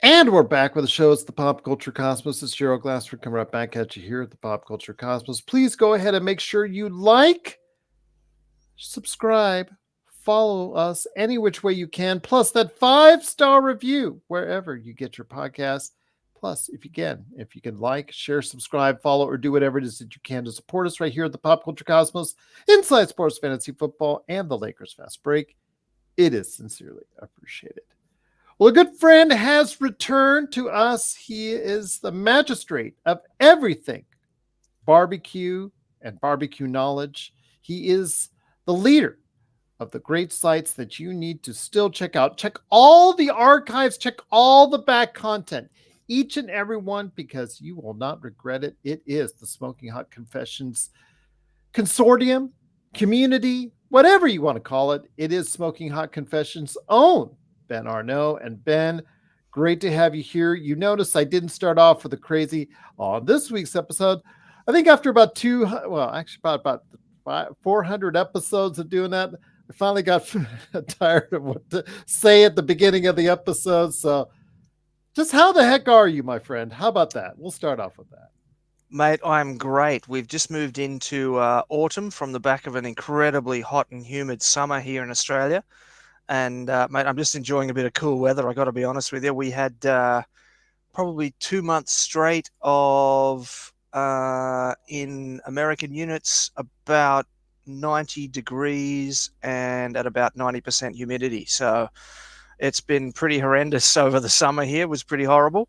And we're back with the show. It's the Pop Culture Cosmos. It's Gerald Glassford coming right back at you here at the Pop Culture Cosmos. Please go ahead and make sure you like, subscribe, follow us any which way you can. Plus that 5-star review wherever you get your podcast. Plus, if you can like, share, subscribe, follow, or do whatever it is that you can to support us right here at the Pop Culture Cosmos, Inside Sports Fantasy Football, and the Lakers Fast Break. It is sincerely appreciated. Well, a good friend has returned to us. He is the magistrate of everything barbecue and barbecue knowledge. He is the leader of the great sites that you need to still check out. Check all the archives, check all the back content, each and every one, because you will not regret it. It is the Smoking Hot Confessions Consortium, community, whatever you want to call it. It is Smoking Hot Confessions' own Ben Arnot. And Ben, great to have you here. You notice I didn't start off with the crazy on this week's episode. I think after about 400 episodes of doing that, I finally got tired of what to say at the beginning of the episode. So just how the heck are you, my friend? How about that? We'll start off with that. Mate, I'm great. We've just moved into autumn from the back of an incredibly hot and humid summer here in Australia. And, mate, I'm just enjoying a bit of cool weather. I got to be honest with you. We had probably 2 months straight of, in American units, about 90 degrees and at about 90% humidity. So it's been pretty horrendous over the summer here. It was pretty horrible.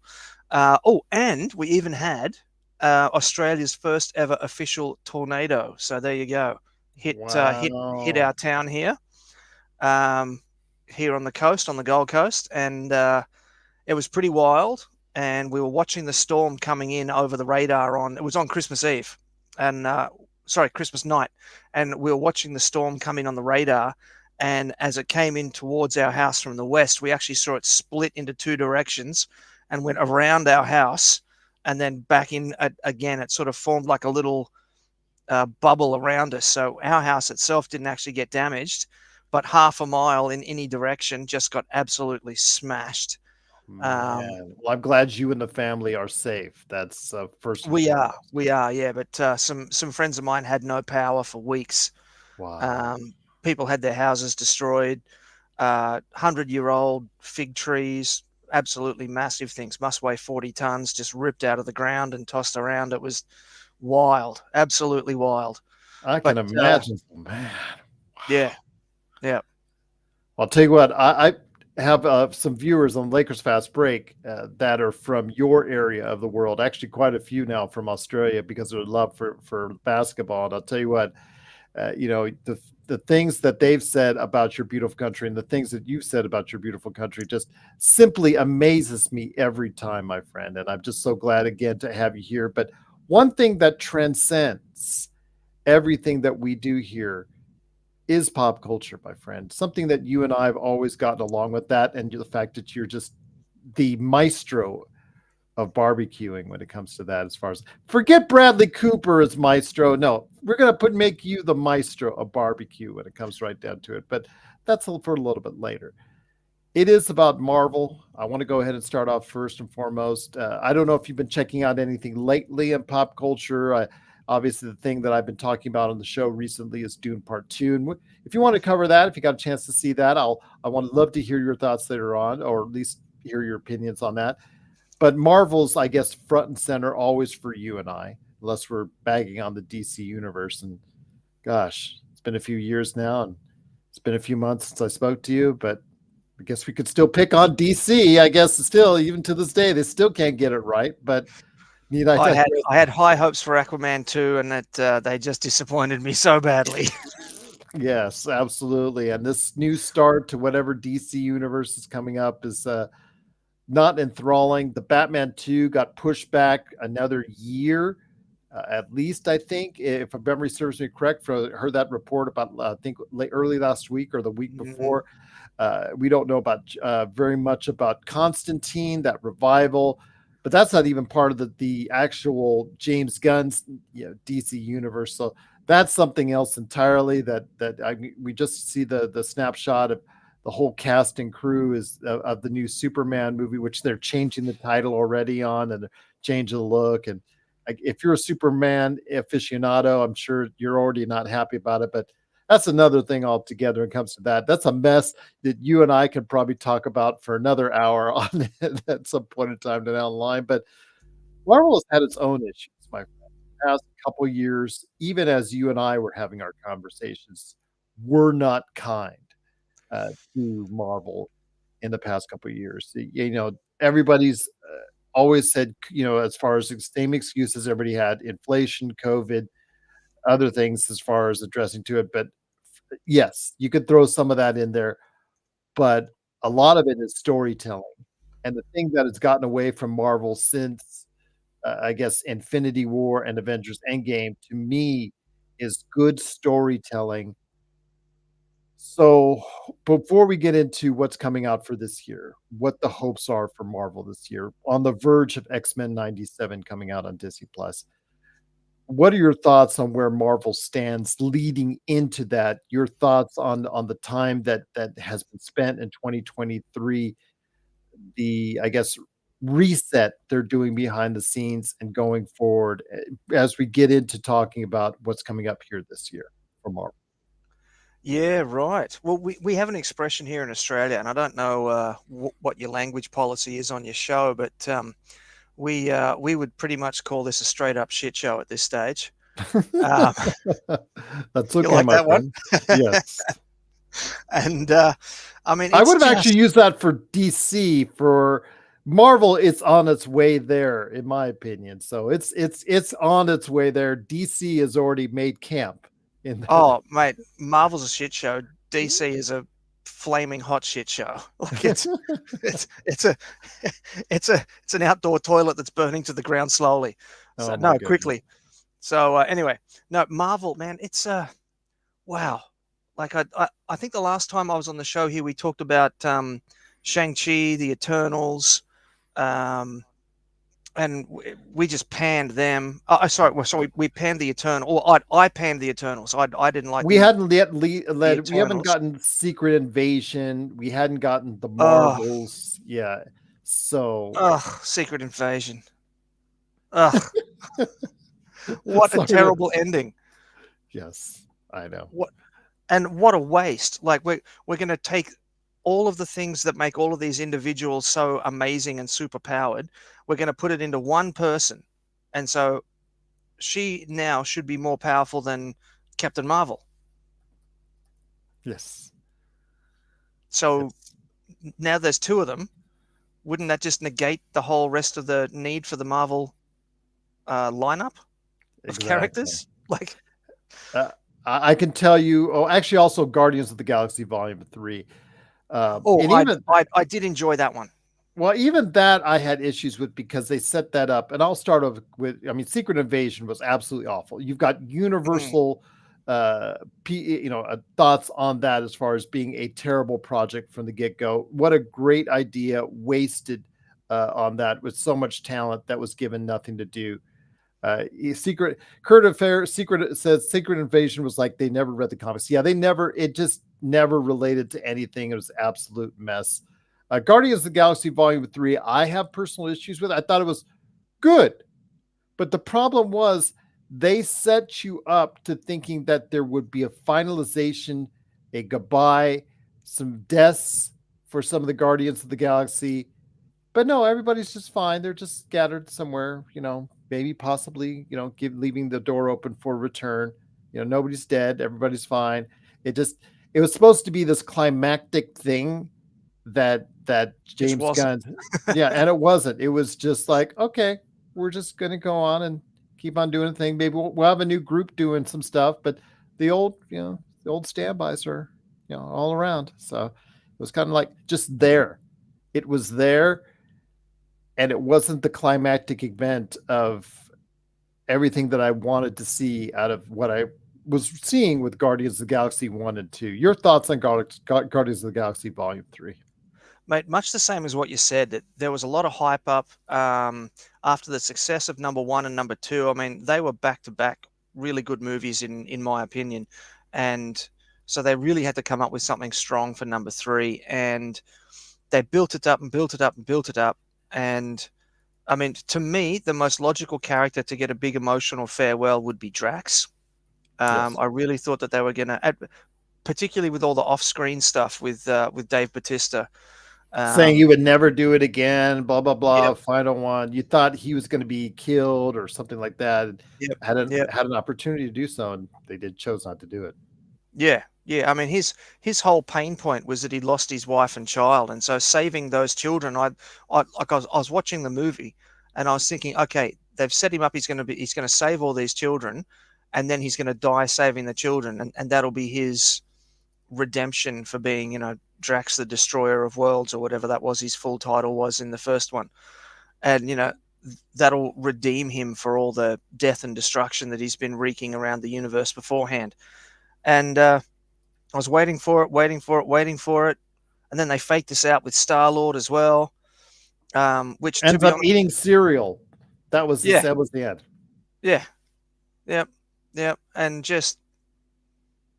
And we even had Australia's first ever official tornado. So there you go. Hit our town here. Here on the coast, on the Gold Coast, and it was pretty wild. And we were watching the storm coming in over the radar it was on Christmas Eve, and Christmas night, and we were watching the storm come in on the radar. And as it came in towards our house from the west, we actually saw it split into two directions and went around our house and then back in again. It sort of formed like a little bubble around us. So our house itself didn't actually get damaged, but half a mile in any direction just got absolutely smashed. Well, I'm glad you and the family are safe. That's first. We are, yeah. But some friends of mine had no power for weeks. Wow. People had their houses destroyed. 100-year-old fig trees, absolutely massive things, must weigh 40 tons, just ripped out of the ground and tossed around. It was wild, absolutely wild. I can imagine, man. Wow. Yeah. I'll tell you what, I have some viewers on Lakers Fast Break that are from your area of the world. Actually, quite a few now from Australia because of their love for basketball. And I'll tell you what, the things that they've said about your beautiful country and the things that you've said about your beautiful country just simply amazes me every time, my friend. And I'm just so glad again to have you here. But one thing that transcends everything that we do here is pop culture, my friend. Something that you and I have always gotten along with, that, and the fact that you're just the maestro of barbecuing when it comes to that. As far as, forget Bradley Cooper as maestro. No, we're going to make you the maestro of barbecue when it comes right down to it. But that's for a little bit later. It is about Marvel. I want to go ahead and start off first and foremost. I don't know if you've been checking out anything lately in pop culture. Obviously, the thing that I've been talking about on the show recently is Dune Part 2. And if you want to cover that, if you got a chance to see that, I want to love to hear your thoughts later on, or at least hear your opinions on that. But Marvel's, I guess, front and center always for you and I, unless we're bagging on the DC universe. And gosh, it's been a few years now, and it's been a few months since I spoke to you, but I guess we could still pick on DC. I guess still, even to this day, they still can't get it right. But I had high hopes for Aquaman 2, and that they just disappointed me so badly. Yes, absolutely. And this new start to whatever DC universe is coming up is not enthralling. The Batman 2 got pushed back another year, at least, I think, if my memory serves me correct. Heard that report about, I think, early last week or the week before. We don't know about very much about Constantine, that revival, but that's not even part of the actual James Gunn's DC universe. So that's something else entirely. We just see the snapshot of the whole cast and crew is of the new Superman movie, which they're changing the title already on and changing the look. And like, if you're a Superman aficionado, I'm sure you're already not happy about it, but that's another thing altogether when it comes to that. That's a mess that you and I could probably talk about for another hour on it at some point in time down the line. But Marvel has had its own issues, my friend. The past couple years, even as you and I were having our conversations, were not kind to Marvel in the past couple of years. Everybody's always said, as far as the same excuses everybody had: inflation, COVID, other things as far as addressing to it. But yes, you could throw some of that in there, but a lot of it is storytelling. And the thing that has gotten away from Marvel since, I guess, Infinity War and Avengers Endgame, to me, is good storytelling. So, before we get into what's coming out for this year, what the hopes are for Marvel this year, on the verge of X-Men 97 coming out on Disney Plus, what are your thoughts on where Marvel stands leading into that? Your thoughts on the time that has been spent in 2023, the, I guess, reset they're doing behind the scenes and going forward, as we get into talking about what's coming up here this year for Marvel. Yeah, right. Well, we have an expression here in Australia, and I don't know what your language policy is on your show, but we would pretty much call this a straight up shit show at this stage. Um, That's you okay, like my that one? friend. Yes. And I mean, I it's would have actually just used that for DC. For Marvel, it's on its way there, in my opinion. So it's on its way there. DC has already made camp in the oh, mate, Marvel's a shit show. DC is a flaming hot shit show. Like it's a it's an outdoor toilet that's burning to the ground slowly. So Oh my no, goodness. quickly. So anyway, no, Marvel, man, it's wow. Like I think the last time I was on the show here, we talked about Shang-Chi, the Eternals, um, and we just panned them. Sorry, we panned the Eternal. Or I panned the Eternals. I didn't like We hadn't yet the led we haven't Eternals. gotten Secret Invasion. We hadn't gotten the Oh, Marvels. Yeah. So Secret Invasion. Ugh, what a sorry to terrible ending. yes, I know. What and what a waste. Like we're going to take all of the things that make all of these individuals so amazing and super powered. We're going to put it into one person, and so she now should be more powerful than Captain Marvel. Yes. So Yes. now there's two of them. Wouldn't that just negate the whole rest of the need for the Marvel lineup of Exactly. characters? Like, Uh, I can tell you. Oh, actually, also Guardians of the Galaxy Volume 3. oh, And I, even I did enjoy that one. well, even that I had issues with because they set that up. And I'll start off with, I mean, Secret Invasion was absolutely awful. You've got Mm, universal, thoughts on that as far as being a terrible project from the get go. What a great idea wasted on that with so much talent that was given nothing to do. Secret Current Affair Secret says Secret Invasion was like they never read the comics. Yeah, they never. It just never related to anything. It was absolute mess. Guardians of the Galaxy Volume 3, I have personal issues with. I thought it was good, but the problem was they set you up to thinking that there would be a finalization, a goodbye, some deaths for some of the Guardians of the Galaxy, but no, everybody's just fine. They're just scattered somewhere, maybe possibly, leaving the door open for return. Nobody's dead. Everybody's fine. It was supposed to be this climactic thing that just James wasn't. Gunn, yeah, and it wasn't. It was just like, okay, we're just going to go on and keep on doing the thing. Maybe we'll have a new group doing some stuff, but the old standbys are, all around. So it was kind of like just there. It was there, and it wasn't the climactic event of everything that I wanted to see out of what I was seeing with Guardians of the Galaxy 1 and 2. Your thoughts on Guardians of the Galaxy Volume 3? Mate, much the same as what you said, that there was a lot of hype up after the success of number one and number two. I mean, they were back to back really good movies in my opinion. And So they really had to come up with something strong for number 3, and they built it up and built it up and built it up. And I mean, to me, the most logical character to get a big emotional farewell would be Drax. Yes. I really thought that they were going to, particularly with all the off-screen stuff with Dave Bautista. Saying he Um, would never do it again, blah blah blah. yep, Final one. You thought he was going to be killed or something like that. yep, Had an yep. had an opportunity to do so, and they did chose not to do it. Yeah, yeah. I mean, his whole pain point was that he lost his wife and child, and so saving those children. I was watching the movie, and I was thinking, okay, they've set him up. He's going to save all these children, and then he's going to die saving the children, and that'll be his redemption for being, Drax the Destroyer of Worlds, or whatever that was his full title was in the first one, and that'll redeem him for all the death and destruction that he's been wreaking around the universe beforehand. And I was waiting for it, waiting for it, waiting for it, and then they faked us out with Star-Lord as well, which, to Ends be up honest, eating cereal. yeah, That was the end. yeah, yep, yep, and just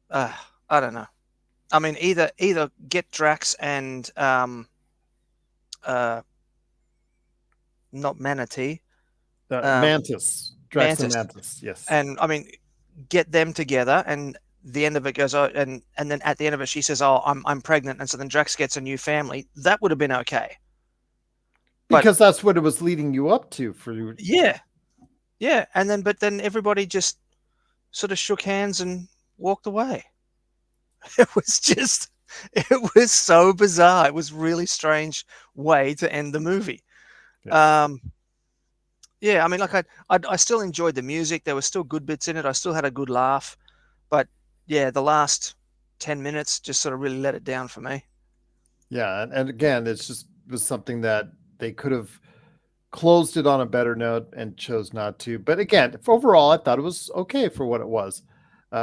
I don't know. I mean, either get Drax and uh, not Manatee, Mantis, Drax and Mantis, Mantis. Yes. and I mean, get them together, and the end of it goes, oh, and then at the end of it, she says, "Oh, I'm pregnant," and so then Drax gets a new family. That would have been okay, but Because that's what it was leading you up to for yeah, yeah, but then everybody just sort of shook hands and walked away. It was just, it was so bizarre. It was really strange way to end the movie. yes. Um, yeah, I mean, like I still enjoyed the music. There were still good bits in it. I still had a good laugh, but yeah, the last 10 minutes just sort of really let it down for me. Yeah, and again, it was something that they could have closed it on a better note and chose not to. But again, overall, I thought it was okay for what it was.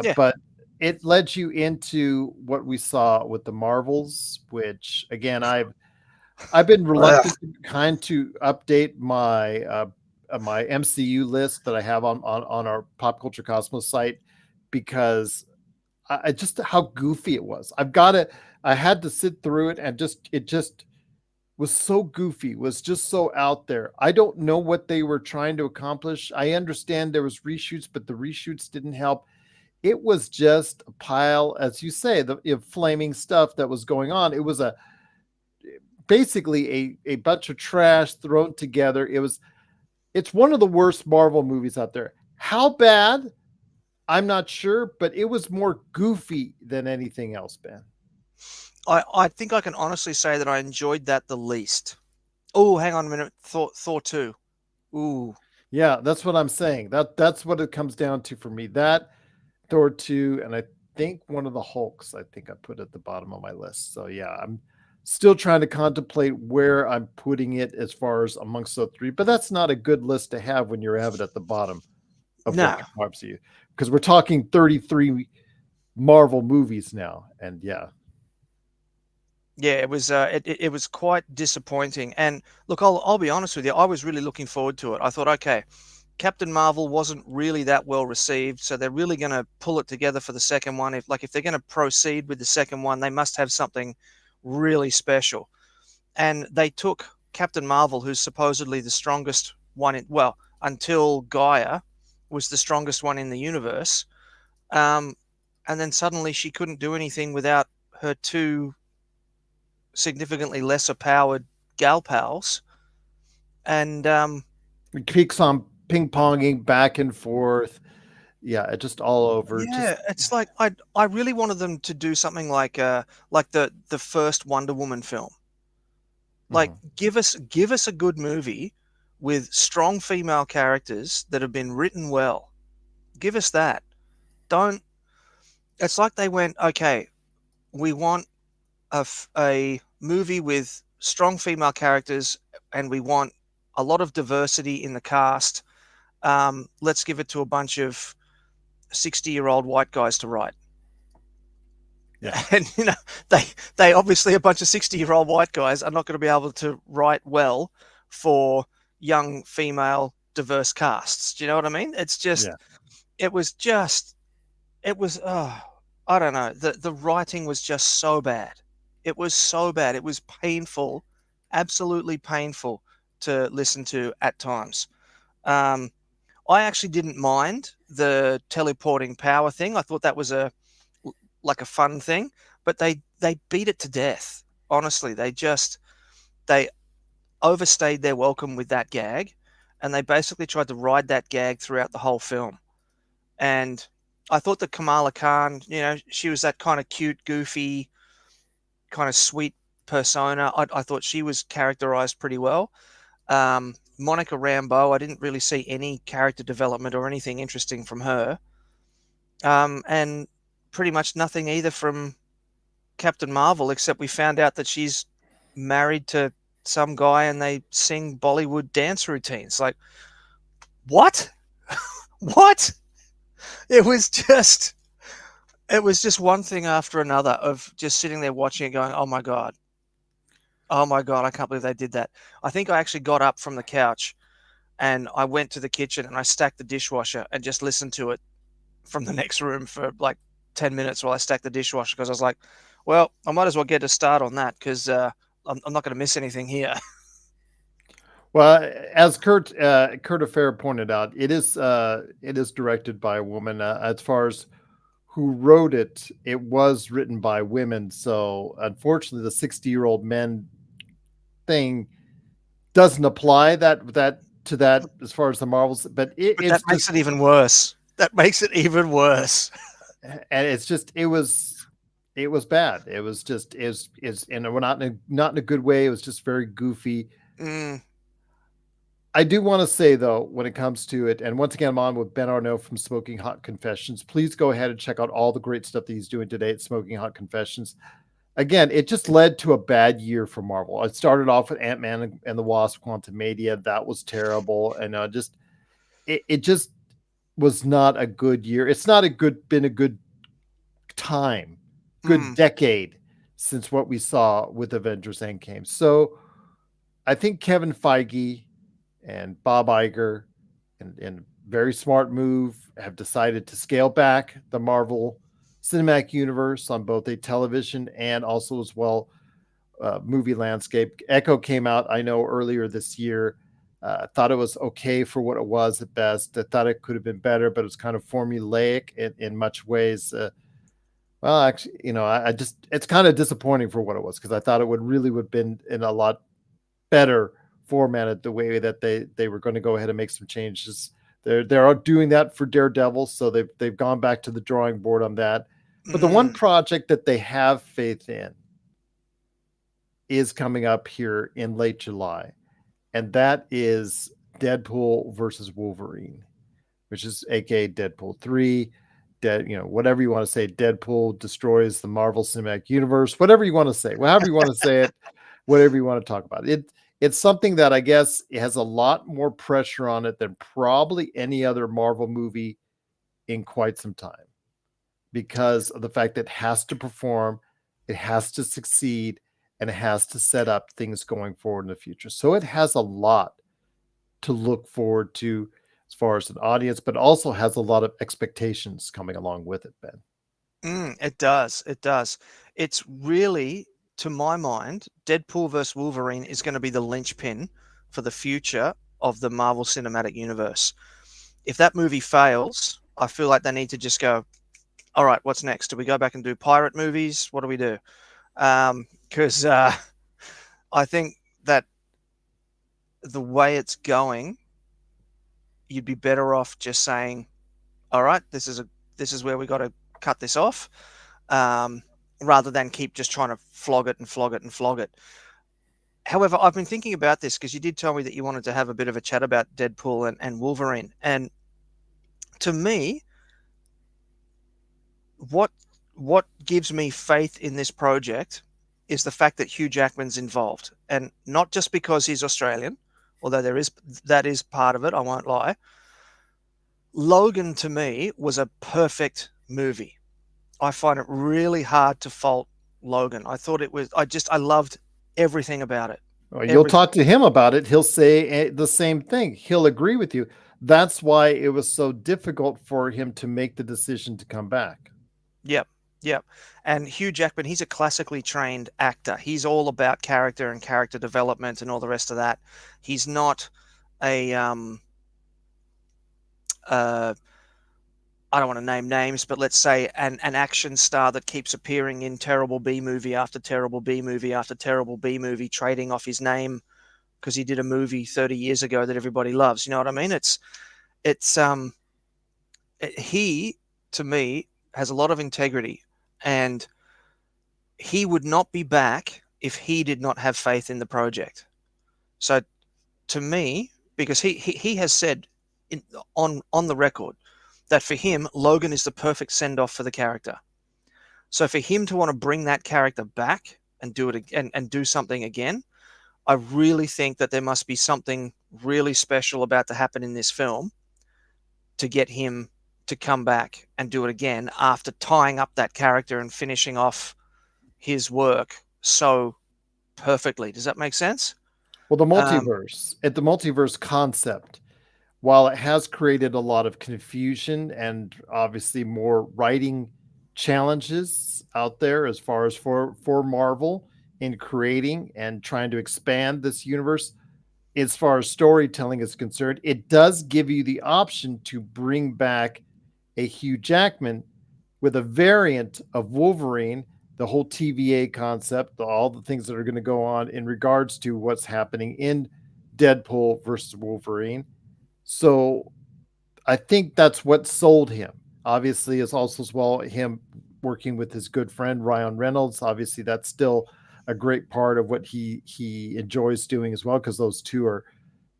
Yeah, But it led you into what we saw with the Marvels, which again, I've been Ugh. reluctant to kind to update my MCU list that I have on our Pop Culture Cosmos site because I just how goofy it was. I had to sit through it and it just was so goofy, was just so out there. I don't know what they were trying to accomplish. I understand there was reshoots, but the reshoots didn't help. It was just a pile, as you say, the flaming stuff that was going on. It was basically a bunch of trash thrown together. It's one of the worst Marvel movies out there. How bad? I'm not sure, but it was more goofy than anything else, Ben. I think I can honestly say that I enjoyed that the least. Oh, hang on a minute. Thor 2. Ooh. Yeah, that's what I'm saying. That's what it comes down to for me. That Thor 2, and I think one of the Hulks, I think I put at the bottom of my list. So yeah, I'm still trying to contemplate where I'm putting it as far as amongst the three, but that's not a good list to have when you have it at the bottom of what No. compars you. Because we're talking 33 Marvel movies now. And yeah. Yeah, it was quite disappointing. And look, I'll be honest with you, I was really looking forward to it. I thought, okay, Captain Marvel wasn't really that well received, so they're really going to pull it together for the second one. If they're going to proceed with the second one, they must have something really special. And they took Captain Marvel, who's supposedly the strongest one until Gaia was the strongest one in the universe. And then suddenly she couldn't do anything without her two significantly lesser powered gal pals. And It keeps on ping ponging back and forth. Yeah, just all over. Just yeah, it's like I really wanted them to do something like the first Wonder Woman film. Like mhm. give us a good movie with strong female characters that have been written well. Give us that. Don't. It's like they went, okay, we want a movie with strong female characters, and we want a lot of diversity in the cast. Let's give it to a bunch of 60-year-old white guys to write. Yeah. And they obviously, a bunch of 60-year-old white guys are not going to be able to write well for young female diverse casts. Do you know what I mean? It's just Yeah. it was just it was I don't know. The writing was just so bad. It was so bad. It was painful, absolutely painful to listen to at times. Um, I actually didn't mind the teleporting power thing. I thought that was a like a fun thing, but they beat it to death. Honestly, they overstayed their welcome with that gag, and they basically tried to ride that gag throughout the whole film. And I thought that Kamala Khan, she was that kind of cute, goofy, kind of sweet persona. I thought she was characterized pretty well. Monica Rambeau, I didn't really see any character development or anything interesting from her. And pretty much nothing either from Captain Marvel, except we found out that she's married to some guy and they sing Bollywood dance routines. Like, what? What? It was just it was just one thing after another of just sitting there watching it going, oh my God. Oh my God, I can't believe they did that. I think I actually got up from the couch and I went to the kitchen and I stacked the dishwasher and just listened to it from the next room for like 10 minutes while I stacked the dishwasher because I was like, well, I might as well get a start on that because I'm not going to miss anything here. Well, as Kurt Affair pointed out, it is directed by a woman. As far as who wrote it, it was written by women. So unfortunately, the 60-year-old men thing doesn't apply that to that as far as the Marvels. But But that it's makes just it even worse. That makes it even worse. and it's just it was bad. It was just is and we're not in a good way. It was just very goofy. Mm, I do want to say though, when it comes to it, and once again, I'm on with Ben Arnot from Smoking Hot Confessions. Please go ahead and check out all the great stuff that he's doing today at Smoking Hot Confessions. Again, it just led to a bad year for Marvel. It started off with Ant-Man and the Wasp: Quantumania. That was terrible, and it just was not a good year. It's not been a good time, good mm, decade since what we saw with Avengers Endgame. So I think Kevin Feige and Bob Iger, and very smart move, have decided to scale back the Marvel Cinematic Universe on both a television and also as well movie landscape. Echo came out, I know, earlier this year. I thought it was okay for what it was at best. I thought it could have been better, but it was kind of formulaic in much ways. Well, actually, I just it's kind of disappointing for what it was because I thought it would have been in a lot better formatted the way that they were going to go ahead and make some changes. They're doing that for Daredevil, so they've gone back to the drawing board on that. But the one mm, project that they have faith in is coming up here in late July, and that is Deadpool versus Wolverine, which is aka Deadpool 3. Whatever you want to say, Deadpool destroys the Marvel Cinematic Universe, whatever you want to say, however you want to say it, whatever you want to talk about. It's something that I guess it has a lot more pressure on it than probably any other Marvel movie in quite some time because of the fact that it has to perform, it has to succeed, and it has to set up things going forward in the future. So it has a lot to look forward to as far as an audience, but also has a lot of expectations coming along with it, Ben. it does. It does. It's really, to my mind, Deadpool versus Wolverine is going to be the linchpin for the future of the Marvel Cinematic Universe. If that movie fails, I feel like they need to just go, all right, what's next? Do we go back and do pirate movies? What do we do? Because I think that the way it's going, you'd be better off just saying, all right, this is where we got to cut this off, um, rather than keep just trying to flog it and flog it and flog it. However, I've been thinking about this because you did tell me that you wanted to have a bit of a chat about Deadpool and Wolverine. And to me, what what gives me faith in this project is the fact that Hugh Jackman's involved, and not just because he's Australian, although that is part of it. I won't lie. Logan to me was a perfect movie. I find it really hard to fault Logan. I thought it was. I loved everything about it. Well, you'll Everything. talk to him about it. He'll say the same thing. He'll agree with you. That's why it was so difficult for him to make the decision to come back. Yep. Yep. And Hugh Jackman, he's a classically trained actor. He's all about character and character development and all the rest of that. He's not a uh I don't want to name names, but let's say an action star that keeps appearing in terrible B movie after terrible B movie after terrible B movie, trading off his name because he did a movie 30 years ago that everybody loves. You know what I mean? It's he, to me, has a lot of integrity, and he would not be back if he did not have faith in the project. So to me, because he has said on the record that for him, Logan is the perfect send off for the character. So for him to want to bring that character back and do it again and do something again, I really think that there must be something really special about to happen in this film to get him to come back and do it again after tying up that character and finishing off his work so perfectly. Does that make sense? Well, Um, the multiverse concept, while it has created a lot of confusion and obviously more writing challenges out there as far as for Marvel in creating and trying to expand this universe, as far as storytelling is concerned, it does give you the option to bring back a Hugh Jackman with a variant of Wolverine, the whole TVA concept, all the things that are going to go on in regards to what's happening in Deadpool versus Wolverine. So I think that's what sold him. Obviously, it's also as well him working with his good friend Ryan Reynolds. Obviously, that's still a great part of what he enjoys doing as well, because those two are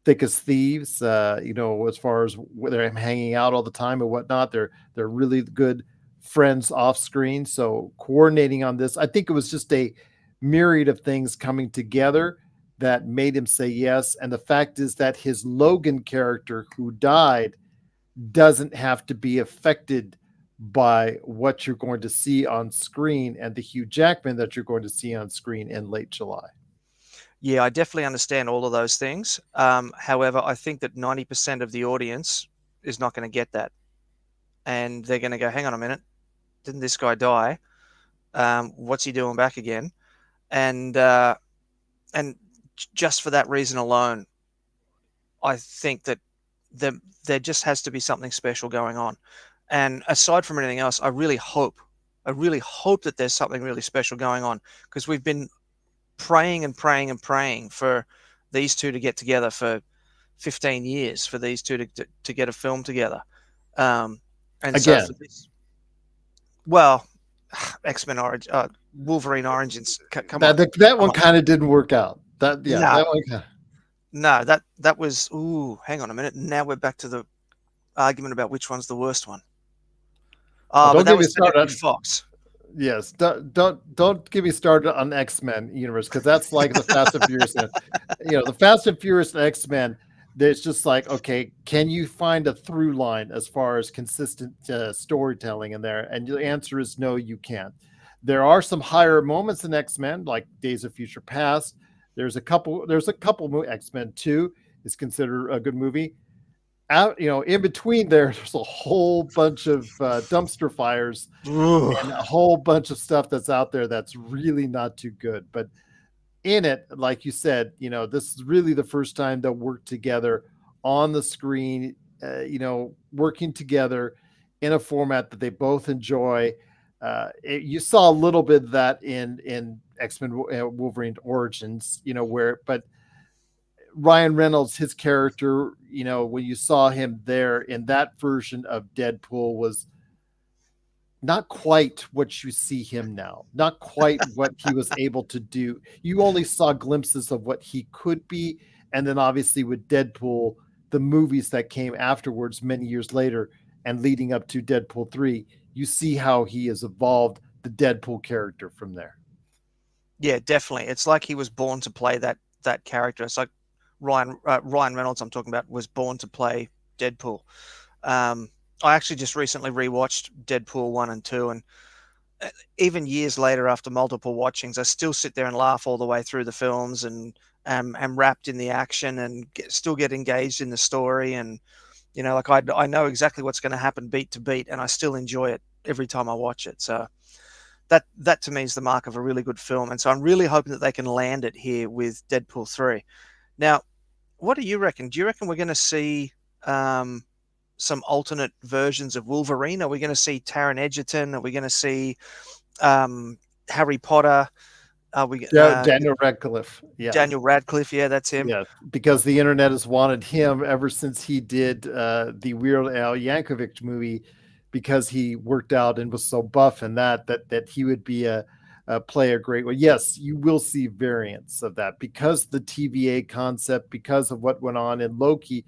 thick as thieves. As far as whether I'm hanging out all the time and whatnot, they're really good friends off screen. So coordinating on this, I think it was just a myriad of things coming together that made him say yes. And the fact is that his Logan character, who died, doesn't have to be affected by what you're going to see on screen and the Hugh Jackman that you're going to see on screen in late July. yeah, I definitely understand all of those things. However, I think that 90% of the audience is not going to get that. And they're going to go, hang on a minute, didn't this guy die? What's he doing back again? And and just for that reason alone, I think that there just has to be something special going on. And aside from anything else, I really hope that there's something really special going on, because we've been praying and praying and praying for these two to get together for 15 years, for these two to get a film together. Um, and so Again, for this, well, X-Men Origin, Wolverine Origins, come on, that come one on. kind of didn't work out. No, That one kind of, no, that was, ooh, hang on a minute. Now we're back to the argument about which one's the worst one. well, But don't that get me was the Nick started. Fox. Yes, don't get me started on X Men universe, because that's like the Fast and Furious. The Fast and Furious and X Men. There's just like, okay, can you find a through line as far as consistent storytelling in there? And the answer is no, you can't. There are some higher moments in X Men, like Days of Future Past. There's a couple. X Men Two is considered a good movie. Out, in between there's a whole bunch of dumpster fires Ooh. and a whole bunch of stuff that's out there that's really not too good. But in it, like you said, this is really the first time they'll work together on the screen, working together in a format that they both enjoy. You saw a little bit of that in X-Men Wolverine Origins, but Ryan Reynolds, his character, when you saw him there in that version of Deadpool, was not quite what you see him now, not quite what he was able to do. You only saw glimpses of what he could be. And then obviously with Deadpool, the movies that came afterwards many years later and leading up to Deadpool 3, you see how he has evolved the Deadpool character from there. Yeah, definitely. It's like he was born to play that character. It's like Ryan Reynolds, I'm talking about, was born to play Deadpool. Um, I actually just recently rewatched Deadpool 1 and 2, and even years later, after multiple watchings, I still sit there and laugh all the way through the films, and am wrapped in the action, and still get engaged in the story. And like I know exactly what's going to happen beat to beat, and I still enjoy it every time I watch it. So that to me is the mark of a really good film. And so I'm really hoping that they can land it here with Deadpool 3. Now, what do you reckon? Do you reckon we're going to see um, some alternate versions of Wolverine? Are we going to see Taron Egerton? Are we going to see um, Harry Potter? Are we Daniel Radcliffe. Yeah. Daniel Radcliffe? Yeah, that's him. Yeah, because the internet has wanted him ever since he did the Weird Al Yankovic movie, because he worked out and was so buff in that he would be a play a great way. Yes, you will see variants of that because the TVA concept, because of what went on in Loki.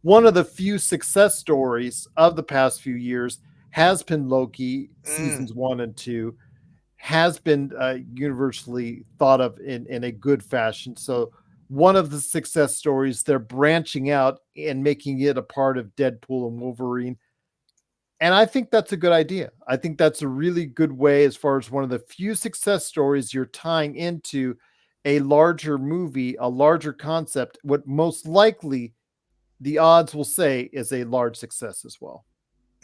One of the few success stories of the past few years has been Loki Mm, seasons 1 and 2, has been universally thought of in a good fashion. So one of the success stories, they're branching out and making it a part of Deadpool and Wolverine. And I think that's a good idea. I think that's a really good way, as far as one of the few success stories you're tying into a larger movie, a larger concept, what most likely the odds will say is a large success as well.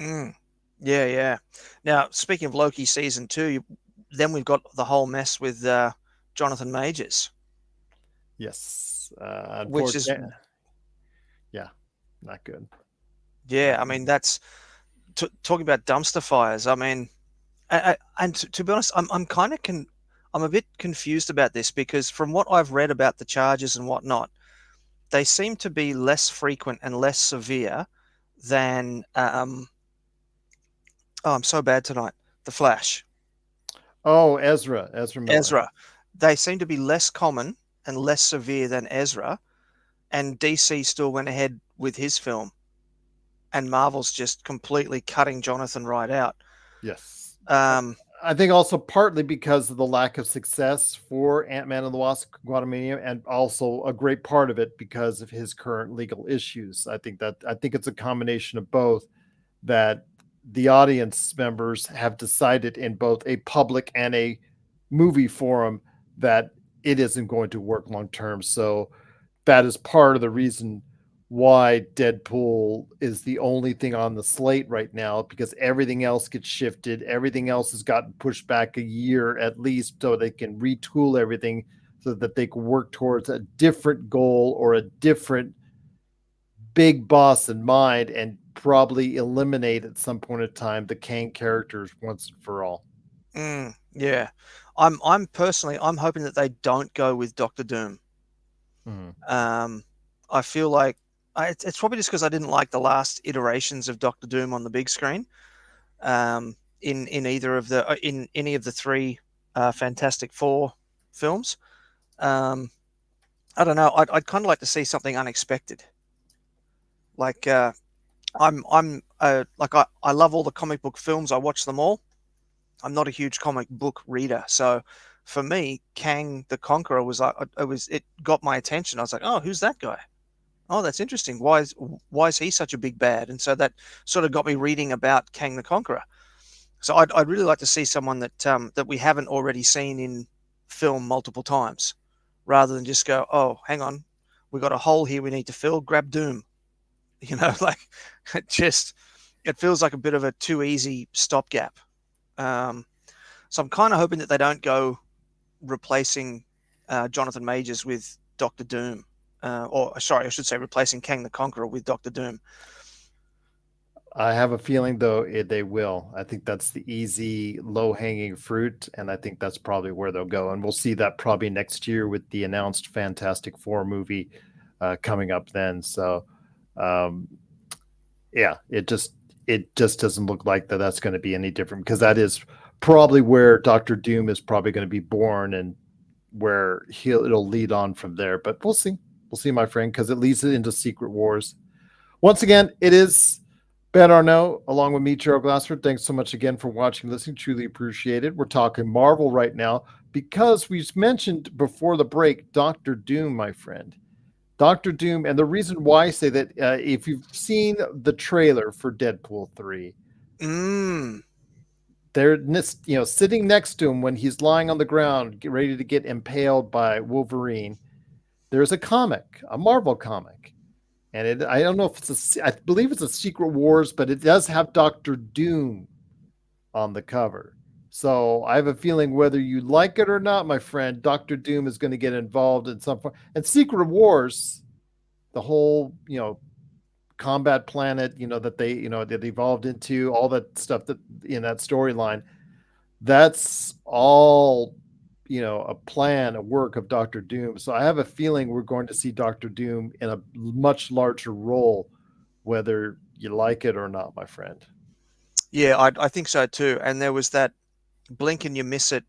mm. Yeah, yeah. Now, speaking of Loki season 2, then we've got the whole mess with Jonathan Majors, Yes. which is, Unfortunately, yeah, not good. yeah, Not I good. mean, that's talking about dumpster fires. I mean, and to be honest, I'm kind of I'm a bit confused about this because from what I've read about the charges and whatnot, they seem to be less frequent and less severe than oh, I'm so bad tonight. The Flash, Oh, Ezra Miller. Ezra. They seem to be less common and less severe than Ezra, and DC still went ahead with his film, and Marvel's just completely cutting Jonathan right out. Yes. Um, I think also partly because of the lack of success for Ant-Man and the Wasp: Quantumania, and also a great part of it because of his current legal issues. I think it's a combination of both, that the audience members have decided in both a public and a movie forum that it isn't going to work long term. So that is part of the reason why Deadpool is the only thing on the slate right now, because everything else gets shifted. Everything else has gotten pushed back a year at least, so they can retool everything so that they can work towards a different goal or a different big boss in mind, and probably eliminate at some point in time the Kang characters once and for all. yeah, I'm personally I'm hoping that they don't go with Doctor Doom. Mm. Um, I feel like it's probably just because I didn't like the last iterations of Doctor Doom on the big screen. In either of the in any of the three Fantastic Four films. Um, I don't know. I'd kind of like to see something unexpected. Like I'm like I love all the comic book films. I watch them all. I'm not a huge comic book reader, so for me, Kang the Conqueror was like it got my attention. I was like, oh, who's that guy? Oh, that's interesting. Why is he such a big bad? And so that sort of got me reading about Kang the Conqueror. So I'd really like to see someone that we haven't already seen in film multiple times, rather than just go, oh, hang on, we got a hole here we need to fill. Grab Doom, like it feels like a bit of a too easy stopgap. Um, so I'm kind of hoping that they don't go replacing Jonathan Majors with Doctor Doom, or sorry, I should say replacing Kang the Conqueror with Doctor Doom. I have a feeling though they will. I think that's the easy, low hanging fruit, and I think that's probably where they'll go. And we'll see that probably next year with the announced Fantastic Four movie coming up then. So, um, yeah, it just doesn't look like that's going to be any different, because that is probably where Doctor Doom is probably going to be born, and where it'll lead on from there. But we'll see, my friend, because it leads into Secret Wars. Once again, it is Ben Arnot along with me, Gerald Glassford. Thanks so much again for watching, listening. Truly appreciate it. We're talking Marvel right now because we mentioned before the break Doctor Doom, my friend. Doctor Doom, and the reason why I say that, if you've seen the trailer for Deadpool 3, Mm, they're sitting next to him when he's lying on the ground, ready to get impaled by Wolverine. There's a comic, a Marvel comic, and I don't know if I believe it's a Secret Wars, but it does have Doctor Doom on the cover. So I have a feeling whether you like it or not, my friend, Doctor Doom is going to get involved in some form. And Secret Wars, the whole, combat planet, that they, that evolved into, all that stuff that in that storyline, that's all, a plan, a work of Doctor Doom. So I have a feeling we're going to see Doctor Doom in a much larger role, whether you like it or not, my friend. Yeah, I think so too. And there was that blink and you miss it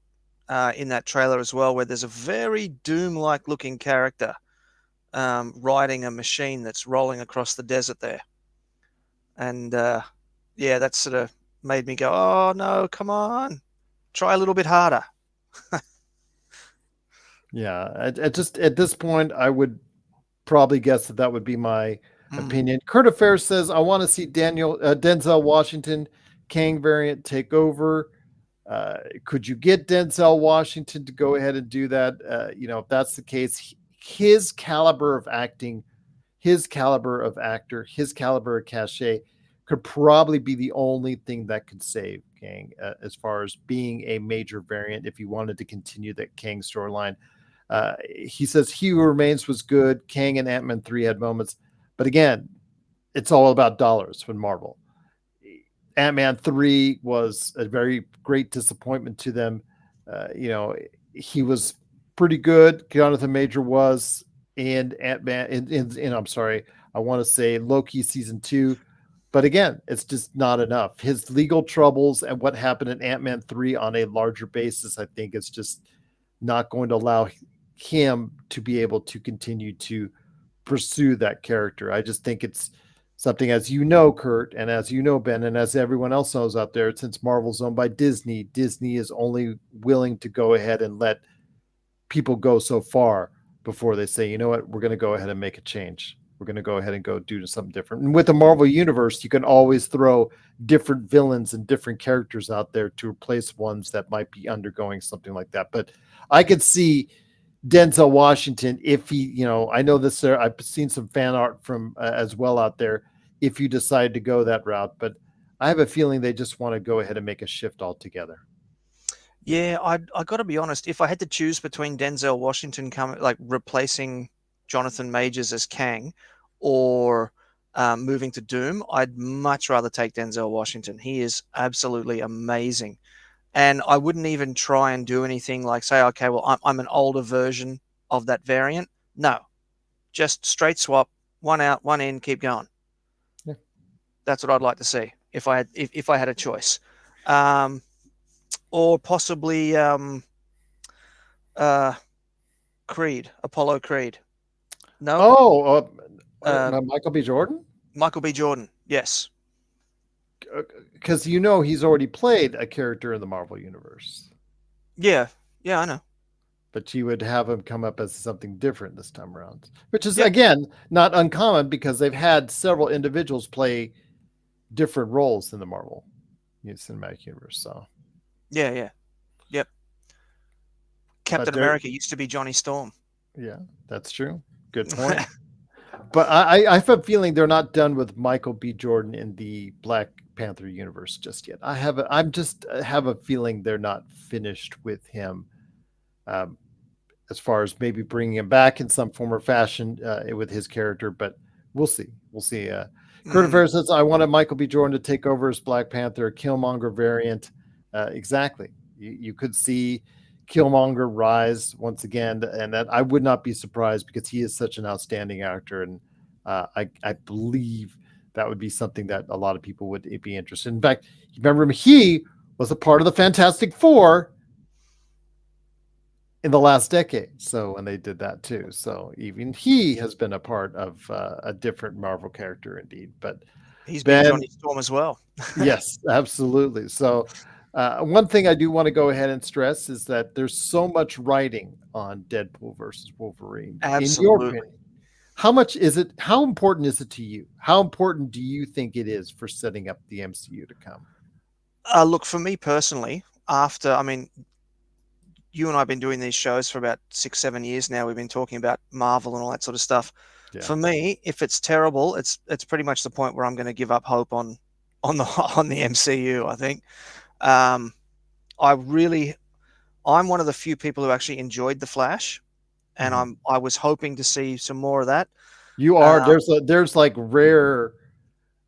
in that trailer as well, where there's a very Doom-like looking character riding a machine that's rolling across the desert there. And yeah, that sort of made me go, oh no, come on, try a little bit harder. Yeah, at this point, I would probably guess that that would be my opinion. Kurt Affair says, I want to see Denzel Washington Kang variant take over. Could you get Denzel Washington to go ahead and do that? If that's the case, his caliber of acting, his caliber of actor, his caliber of cachet could probably be the only thing that could save Kang as far as being a major variant if you wanted to continue that Kang storyline. He says He Who Remains was good. Kang and Ant-Man 3 had moments. But again, it's all about dollars with Marvel. Ant-Man 3 was a very great disappointment to them. He was pretty good. Jonathan Major was, and Ant-Man, and I'm sorry, I want to say Loki season 2. But again, it's just not enough. His legal troubles and what happened in Ant-Man 3 on a larger basis, I think, is just not going to allow him to be able to continue to pursue that character. I just think it's something, as you know, Kurt, and as you know, Ben, and as everyone else knows out there, since Marvel's owned by Disney, Disney is only willing to go ahead and let people go so far before they say, you know what, we're going to go ahead and make a change. We're going to go ahead and go do something different. And with the Marvel Universe, you can always throw different villains and different characters out there to replace ones that might be undergoing something like that. But I could see Denzel Washington, if he, I know this, I've seen some fan art from as well out there, if you decide to go that route. But I have a feeling they just want to go ahead and make a shift altogether. Yeah, I got to be honest. If I had to choose between Denzel Washington replacing Jonathan Majors as Kang, or moving to Doom, I'd much rather take Denzel Washington. He is absolutely amazing, and I wouldn't even try and do anything like say, okay, well, I'm an older version of that variant. No, just straight swap, one out, one in, keep going. Yeah. That's what I'd like to see if I had a choice. Or possibly Creed, Apollo Creed. No. Oh, Michael B. Jordan? Michael B. Jordan, yes. Because he's already played a character in the Marvel Universe. Yeah, I know. But you would have him come up as something different this time around, which is, again, not uncommon because they've had several individuals play different roles in the Marvel Cinematic Universe. So, yeah. Yep. Captain America used to be Johnny Storm. Yeah, that's true. Good point. But I have a feeling they're not done with Michael B. Jordan in the Black Panther universe just yet. I have a feeling they're not finished with him, as far as maybe bringing him back in some form or fashion with his character. But we'll see. We'll see. Kurt Affair says, I wanted Michael B. Jordan to take over as Black Panther, Killmonger variant. Exactly. You could see Killmonger rise once again, and that I would not be surprised because he is such an outstanding actor, and I believe that would be something that a lot of people would be interested in. In fact, remember him, he was a part of the Fantastic Four in the last decade, so when they did that too, so even he has been a part of a different Marvel character indeed. But he's been Johnny Storm as well. Yes, absolutely. So one thing I do want to go ahead and stress is that there's so much writing on Deadpool versus Wolverine. Absolutely. In your opinion, how important is it to you? How important do you think it is for setting up the MCU to come? Look, for me personally, you and I have been doing these shows for about 6-7 years now. We've been talking about Marvel and all that sort of stuff. Yeah. For me, if it's terrible, it's pretty much the point where I'm going to give up hope on the MCU, I think. I really, I'm one of the few people who actually enjoyed the Flash, and Mhm. I was hoping to see some more of that. You are Uh, there's like rare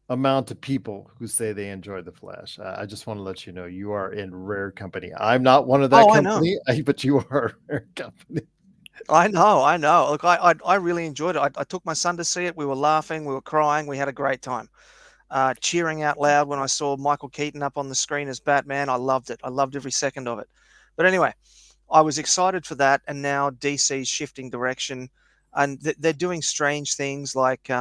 amount of people who say they enjoy the Flash. I just want to let you know you are in rare company. I'm not one of that oh, I know. company, but you are a rare company. I know, I know. Look, I really enjoyed it. I took my son to see it. We were laughing, we were crying, we had a great time. Cheering out loud when I saw Michael Keaton up on the screen as Batman. I loved it. I loved every second of it. But anyway, I was excited for that, and now DC's shifting direction, and they're doing strange things like,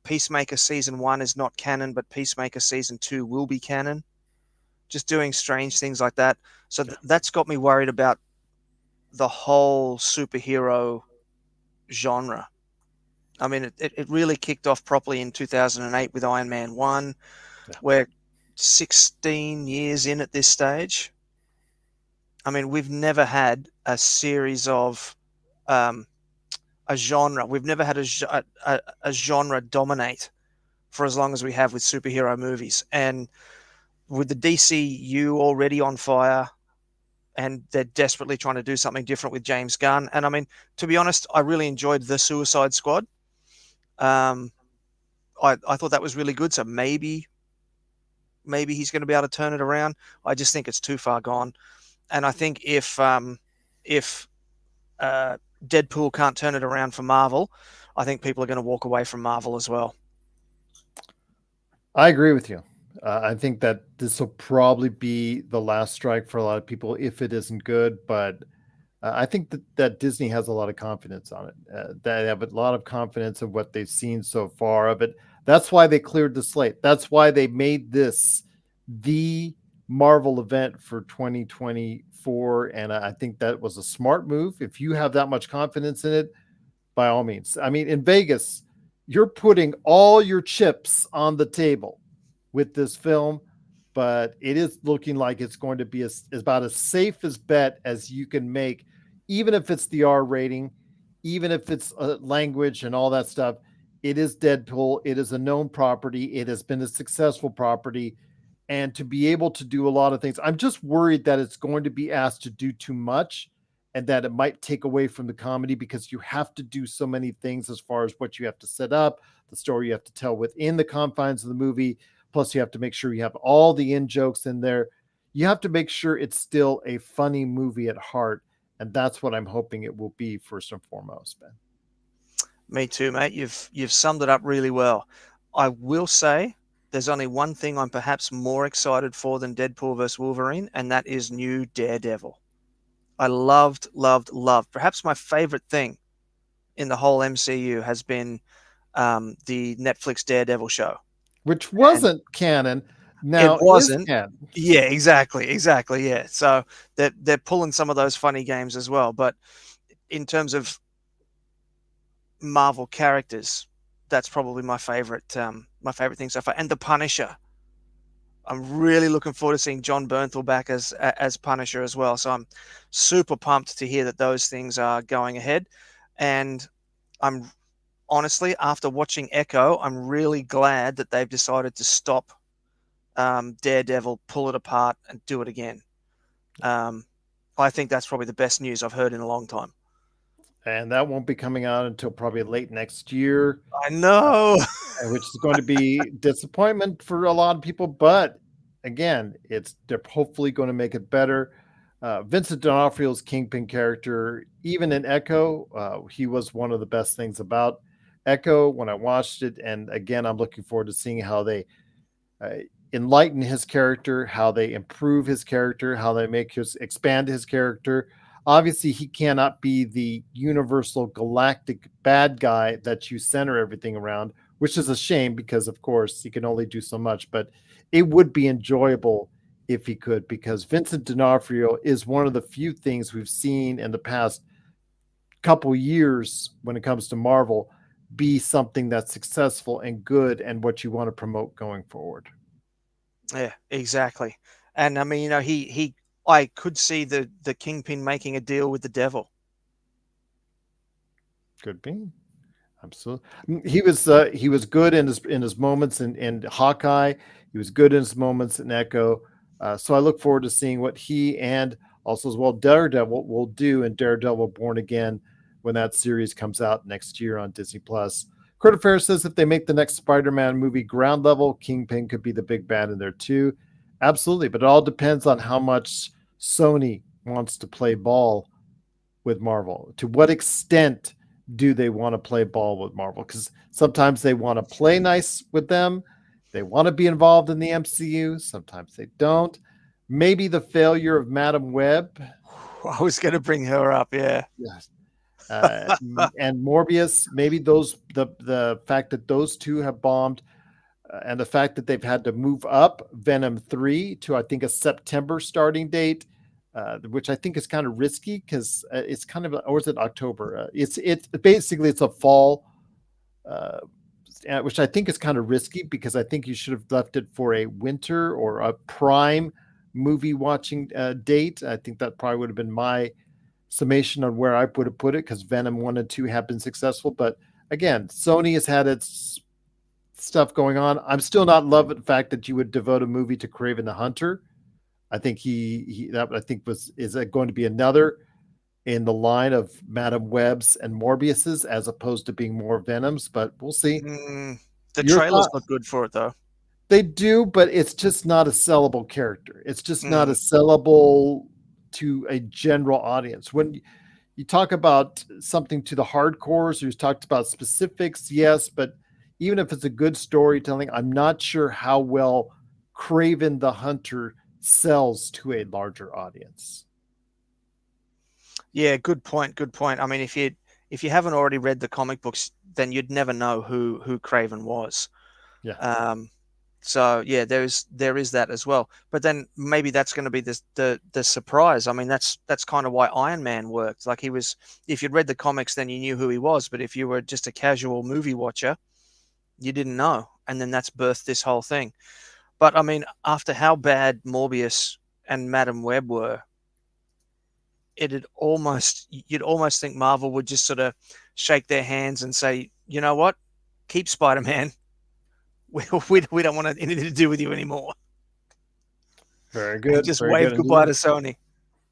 Peacemaker season 1 is not canon, but Peacemaker season 2 will be canon. Just doing strange things like that. So Yeah. that's got me worried about the whole superhero genre. I mean, it really kicked off properly in 2008 with Iron Man 1. Yeah. We're 16 years in at this stage. I mean, we've never had a series of um, a genre. We've never had a genre dominate for as long as we have with superhero movies. And with the DCU already on fire, and they're desperately trying to do something different with James Gunn. And I mean, to be honest, I really enjoyed the Suicide Squad. Um, I thought that was really good. So maybe he's going to be able to turn it around. I just think it's too far gone. And I think if uh, Deadpool can't turn it around for Marvel, I think people are going to walk away from Marvel as well. I agree with you. I think that this will probably be the last strike for a lot of people if it isn't good. But I think that Disney has a lot of confidence on it. They have a lot of confidence in what they've seen so far of it. That's why they cleared the slate. That's why they made this the Marvel event for 2024. And I think that was a smart move. If you have that much confidence in it, by all means. I mean, in Vegas, you're putting all your chips on the table with this film, but it is looking like it's going to be about as safe as bet as you can make, even if it's the R rating, even if it's language and all that stuff. It is Deadpool. It is a known property. It has been a successful property. And to be able to do a lot of things, I'm just worried that it's going to be asked to do too much and that it might take away from the comedy because you have to do so many things as far as what you have to set up, the story you have to tell within the confines of the movie. Plus, you have to make sure you have all the in jokes in there. You have to make sure it's still a funny movie at heart. And that's what I'm hoping it will be first and foremost, Ben. Me too, mate. You've summed it up really well. I will say there's only one thing I'm perhaps more excited for than Deadpool vs Wolverine, and that is new Daredevil. I loved, loved, loved. Perhaps my favorite thing in the whole MCU has been the Netflix Daredevil show, Which and wasn't canon, it now is wasn't. canon. Yeah, exactly. Yeah, so they're pulling some of those funny games as well. But in terms of Marvel characters, that's probably my favorite thing so far. And the Punisher, I'm really looking forward to seeing John Bernthal back as Punisher as well. So I'm super pumped to hear that those things are going ahead. And I'm honestly, after watching Echo, I'm really glad that they've decided to stop Daredevil, pull it apart, and do it again. Um, I think that's probably the best news I've heard in a long time. And that won't be coming out until probably late next year. I know. Which is going to be disappointment for a lot of people. But again, they're hopefully going to make it better. Vincent D'Onofrio's Kingpin character, even in Echo, he was one of the best things about Echo when I watched it. And again, I'm looking forward to seeing how they uh, enlighten his character, how they improve his character, how they make his expand his character. Obviously, he cannot be the universal galactic bad guy that you center everything around, which is a shame because, of course, he can only do so much. But it would be enjoyable if he could, because Vincent D'Onofrio is one of the few things we've seen in the past couple years when it comes to Marvel be something that's successful and good and what you want to promote going forward. Yeah, exactly. And I mean, I could see the Kingpin making a deal with the devil. Could be. Absolutely. He was good in his moments in Hawkeye. He was good in his moments in Echo. So I look forward to seeing what he and also as well Daredevil will do in Daredevil Born Again when that series comes out next year on Disney Plus. Carter Ferris says if they make the next Spider-Man movie ground level, Kingpin could be the big bad in there too. Absolutely, but it all depends on how much Sony wants to play ball with Marvel. To what extent do they want to play ball with Marvel? Because sometimes they want to play nice with them. They want to be involved in the MCU. Sometimes they don't. Maybe the failure of Madam Web. I was going to bring her up. Yeah. Yes. And Morbius, maybe the fact that those two have bombed, and the fact that they've had to move up Venom 3 to I think a September starting date, which I think is kind of risky because it's kind of, or is it October? It's basically it's a fall, which I think is kind of risky because I think you should have left it for a winter or a prime movie watching date. I think that probably would have been my summation on where I would have put it because Venom 1 and 2 have been successful. But again, Sony has had its stuff going on. I'm still not loving the fact that you would devote a movie to Kraven the Hunter. I think that I think is going to be another in the line of Madam Web's and Morbius's as opposed to being more Venoms, but we'll see. The Your trailers thought? look good for it though. They do, but it's just not a sellable character. It's just not a sellable to a general audience. When you talk about something to the hardcores, you talked about specifics, yes, but even if it's a good storytelling, I'm not sure how well Kraven the Hunter sells to a larger audience. Yeah, good point. Good point. I mean, if you haven't already read the comic books, then you'd never know who Kraven was. Yeah. So yeah, there is that as well. But then maybe that's going to be the surprise. I mean, that's kind of why Iron Man worked. Like he was, if you'd read the comics, then you knew who he was. But if you were just a casual movie watcher, you didn't know, and then that's birthed this whole thing. But I mean, after how bad Morbius and Madam Web were, you'd almost think Marvel would just sort of shake their hands and say, you know what, keep Spider-Man. We don't want anything to do with you anymore. Very good. And just very wave good goodbye indeed. to Sony.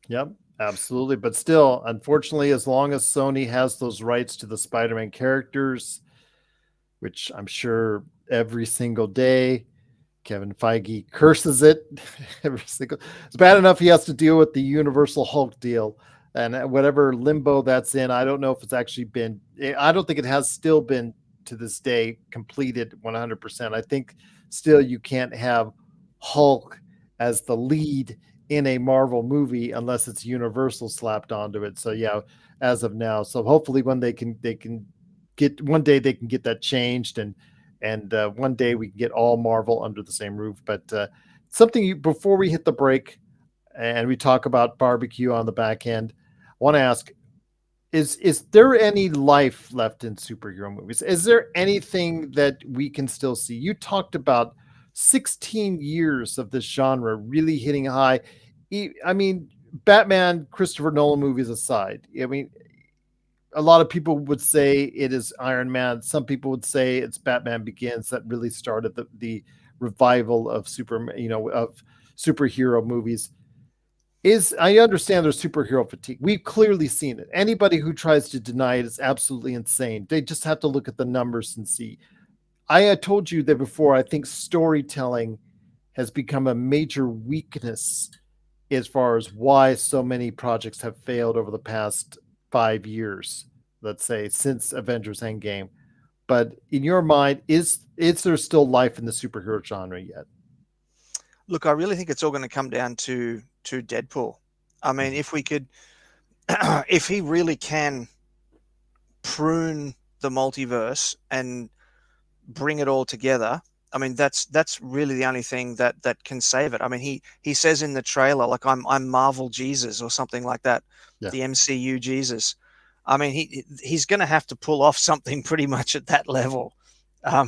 Yep, absolutely. But still, unfortunately, as long as Sony has those rights to the Spider-Man characters, which I'm sure every single day Kevin Feige curses it every single. It's bad enough he has to deal with the Universal Hulk deal and whatever limbo that's in. I don't know if it's actually been. I don't think it has still been to this day completed 100%. I think still you can't have Hulk as the lead in a Marvel movie unless it's Universal slapped onto it. So yeah, as of now. So hopefully when they can get one day they can get that changed and one day we can get all Marvel under the same roof. But before we hit the break and we talk about barbecue on the back end, I want to ask: Is there any life left in superhero movies? Is there anything that we can still see? You talked about 16 years of this genre really hitting high. I mean, Batman, Christopher Nolan movies aside, I mean, a lot of people would say it is Iron Man. Some people would say it's Batman Begins that really started the revival of superhero movies. I understand there's superhero fatigue. We've clearly seen it. Anybody who tries to deny it is absolutely insane. They just have to look at the numbers and see. I told you that before. I think storytelling has become a major weakness as far as why so many projects have failed over the past 5 years, let's say, since Avengers Endgame. But in your mind, is there still life in the superhero genre yet? Look, I really think it's all going to come down to Deadpool. I mean, if we could, if he really can prune the multiverse and bring it all together, I mean, that's really the only thing that can save it. I mean, he says in the trailer, like, I'm Marvel Jesus or something like that, Yeah. the MCU Jesus. I mean, he's going to have to pull off something pretty much at that level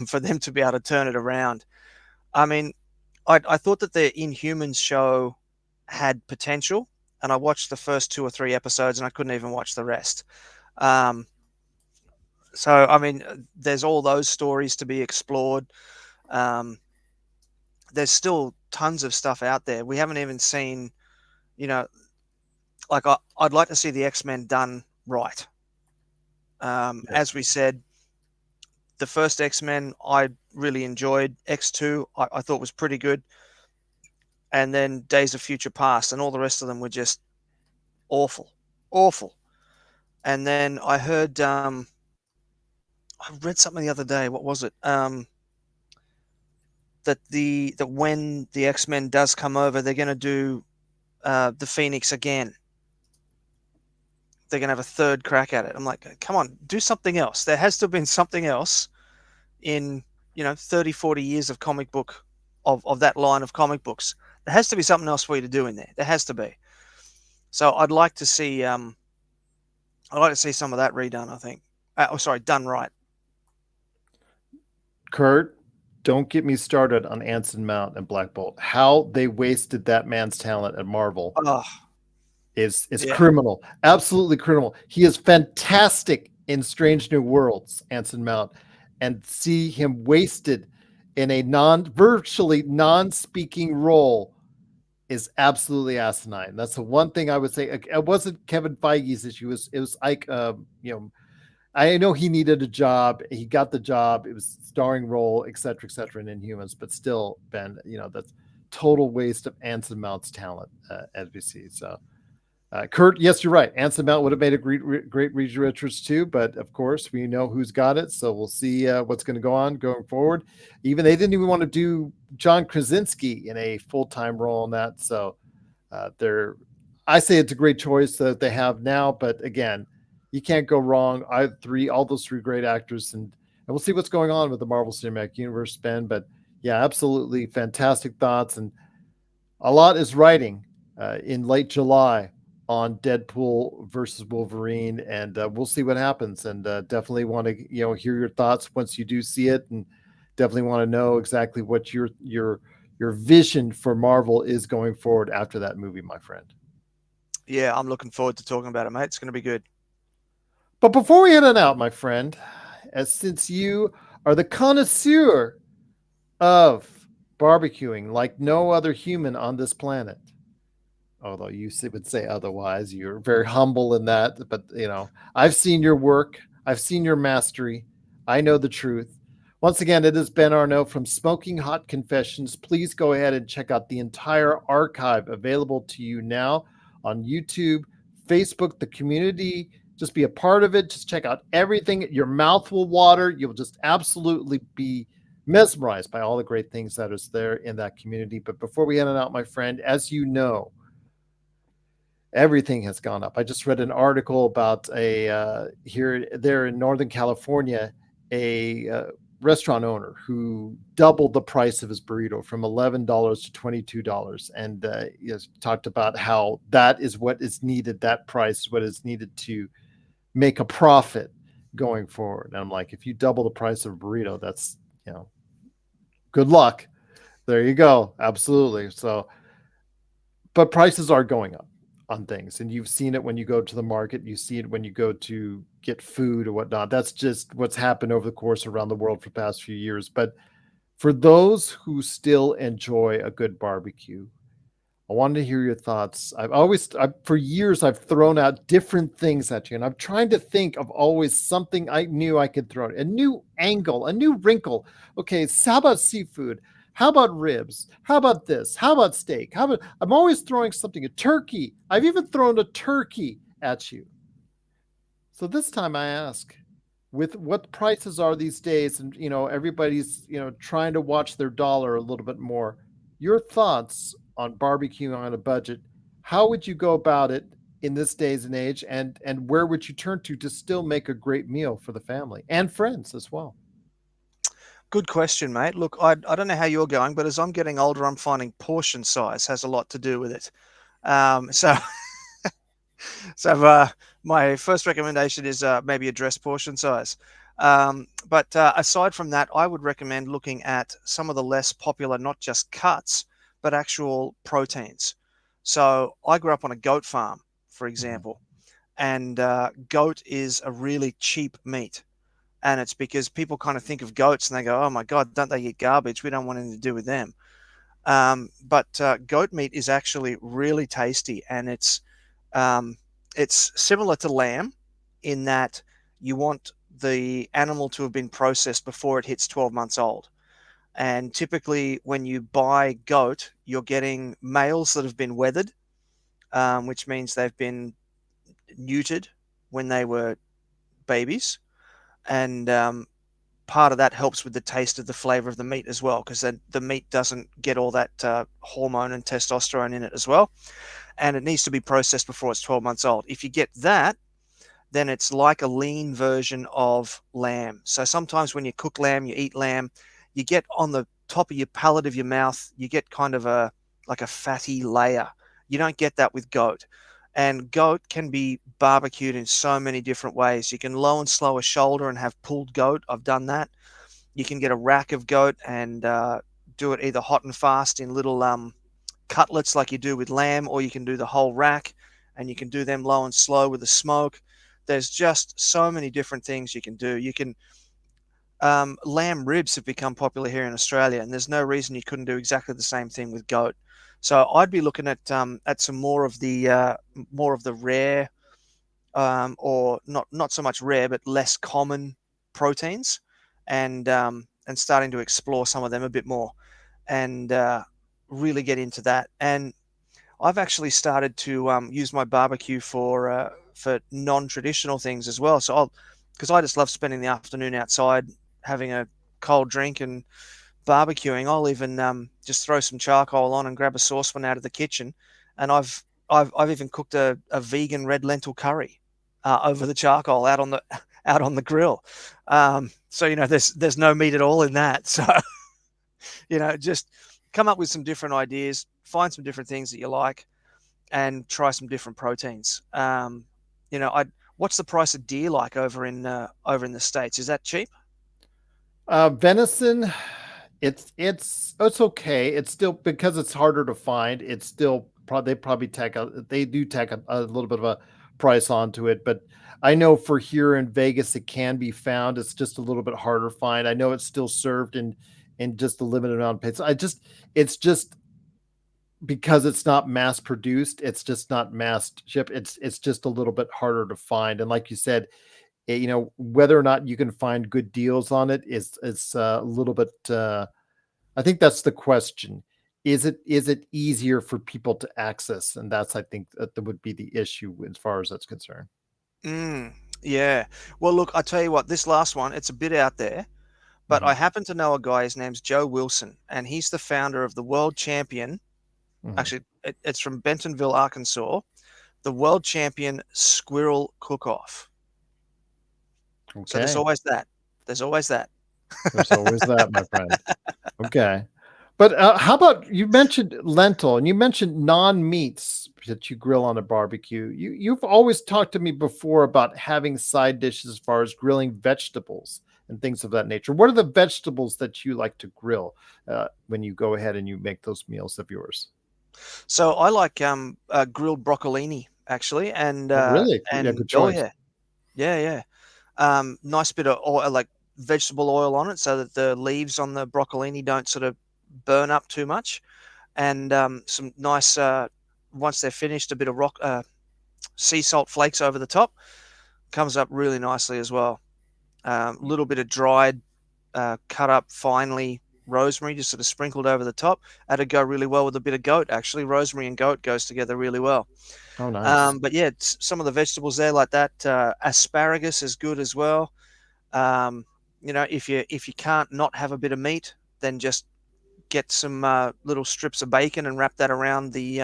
for them to be able to turn it around. I mean, I thought that the Inhumans show had potential, and I watched the first 2 or 3 episodes, and I couldn't even watch the rest. So, I mean, there's all those stories to be explored. there's still tons of stuff out there. We haven't even seen, you know, like I'd like to see the X-Men done right. As we said, the first X-Men I really enjoyed. X2 I thought was pretty good. And then Days of Future Past and all the rest of them were just awful, awful. And then I heard, I read something the other day. What was it? That when the X-Men does come over, they're going to do the Phoenix again. They're going to have a third crack at it. I'm like, come on, do something else. There has to have been something else in, 30, 40 years of comic book, of that line of comic books. There has to be something else for you to do in there. There has to be. So I'd like to see some of that redone, I think. Done right. Kurt, don't get me started on Anson Mount and Black Bolt. How they wasted that man's talent at Marvel Oh, is yeah. criminal. Absolutely criminal. He is fantastic in Strange New Worlds, Anson Mount, and see him wasted in a virtually non-speaking role is absolutely asinine. That's the one thing I would say. It wasn't Kevin Feige's issue. It was Ike. I know he needed a job. He got the job. It was starring role, et cetera, in Inhumans. But still, Ben, that's total waste of Anson Mount's talent, as we see. So, Kurt, yes, you're right. Anson Mount would have made a great Reed Richards too. But of course, we know who's got it. So we'll see what's going to go on going forward. Even they didn't even want to do John Krasinski in a full-time role in that. So I say it's a great choice that they have now. But again, you can't go wrong. All those three great actors, and we'll see what's going on with the Marvel Cinematic Universe, Ben. But yeah, absolutely fantastic thoughts, and a lot is writing in late July on Deadpool versus Wolverine, and we'll see what happens. And definitely want to hear your thoughts once you do see it, and definitely want to know exactly what your vision for Marvel is going forward after that movie, my friend. Yeah, I'm looking forward to talking about it, mate. It's going to be good. But before we head on out, my friend, since you are the connoisseur of barbecuing like no other human on this planet, although you would say otherwise, you're very humble in that. But, I've seen your work. I've seen your mastery. I know the truth. Once again, it is Ben Arnot from Smoking Hot Confessions. Please go ahead and check out the entire archive available to you now on YouTube, Facebook, the community. Just be a part of it. Just check out everything. Your mouth will water. You'll just absolutely be mesmerized by all the great things that is there in that community. But before we end it out, my friend, as you know, everything has gone up. I just read an article about there in Northern California, a restaurant owner who doubled the price of his burrito from $11 to $22, and he has talked about how that is what is needed. That price is what is needed to make a profit going forward. And I'm like, if you double the price of a burrito, that's, good luck. There you go. Absolutely. So, but prices are going up on things, and you've seen it when you go to the market. You see it when you go to get food or whatnot. That's just what's happened over the course around the world for the past few years. But for those who still enjoy a good barbecue, I wanted to hear your thoughts. For years, I've thrown out different things at you, and I'm trying to think of always something I knew I could throw, a new angle, a new wrinkle. Okay, so how about seafood? How about ribs? How about this? How about steak? I'm always throwing something, a turkey. I've even thrown a turkey at you. So this time I ask, with what prices are these days, and everybody's trying to watch their dollar a little bit more, your thoughts on barbecuing on a budget. How would you go about it in this days and age, and where would you turn to still make a great meal for the family and friends as well? Good question, mate. Look, I don't know how you're going, but as I'm getting older, I'm finding portion size has a lot to do with it. So my first recommendation is maybe address portion size. But aside from that, I would recommend looking at some of the less popular, not just cuts, but actual proteins. So I grew up on a goat farm, for example, and goat is a really cheap meat. And it's because people kind of think of goats and they go, oh my God, don't they eat garbage? We don't want anything to do with them. But goat meat is actually really tasty, and um, it's similar to lamb in that you want the animal to have been processed before it hits 12 months old. And typically, when you buy goat, you're getting males that have been weathered, which means they've been neutered when they were babies. And part of that helps with the taste of the flavor of the meat as well, because then the meat doesn't get all that hormone and testosterone in it as well. And it needs to be processed before it's 12 months old. If you get that, then it's like a lean version of lamb. So sometimes when you cook lamb, you eat lamb, you get on the top of your palate of your mouth, you get kind of a like a fatty layer. You don't get that with goat. And goat can be barbecued in so many different ways. You can low and slow a shoulder and have pulled goat. I've done that. You can get a rack of goat and do it either hot and fast in little cutlets like you do with lamb, or you can do the whole rack and you can do them low and slow with the smoke. There's just so many different things you can do. You can lamb ribs have become popular here in Australia, and there's no reason you couldn't do exactly the same thing with goat. So I'd be looking at some more of the rare, or not so much rare but less common proteins, and starting to explore some of them a bit more, and really get into that. And I've actually started to use my barbecue for non-traditional things as well. So because I just love spending the afternoon outside having a cold drink and barbecuing. I'll even just throw some charcoal on and grab a saucepan out of the kitchen, and I've even cooked a vegan red lentil curry over the charcoal out on the out on the grill. So there's no meat at all in that. So just come up with some different ideas, find some different things that you like, and try some different proteins. I What's the price of deer like over in the States? Is that cheap? Venison, it's okay. It's still, because it's harder to find. It's still probably they do tack a little bit of a price onto it, but I know for here in Vegas it can be found. It's just a little bit harder to find. I know it's still served in just a limited amount of places. It's just because it's not mass produced. It's just not mass shipped. It's just a little bit harder to find. And like you said, whether or not you can find good deals on it is a little bit. I think that's the question. Is it easier for people to access? And that's, I think, that would be the issue as far as that's concerned. Mm, yeah. Well, look, I tell you what, this last one, it's a bit out there, but Hmm. I happen to know a guy. His name's Joe Wilson, and he's the founder of the world champion. Hmm. Actually, it's from Bentonville, Arkansas. The world champion squirrel cook-off. So there's Okay, always that. There's always that. there's always that, my friend. Okay. But how about, you mentioned lentil and you mentioned non-meats that you grill on a barbecue. You've always talked to me before about having side dishes as far as grilling vegetables and things of that nature. What are the vegetables that you like to grill when you go ahead and you make those meals of yours? So I like grilled broccolini actually, Oh, really? Yeah, and good oh choice. yeah, yeah, yeah. Nice bit of oil, like vegetable oil on it, so that the leaves on the broccolini don't sort of burn up too much, and some nice once they're finished, a bit of sea salt flakes over the top comes up really nicely as well. A little bit of dried, cut up finely rosemary, just sort of sprinkled over the top. That'd go really well with a bit of goat. Actually, rosemary and goat goes together really well. Oh, nice. But yeah, some of the vegetables there like that. Asparagus is good as well. Um, if you can't not have a bit of meat, then just get some little strips of bacon and wrap that around the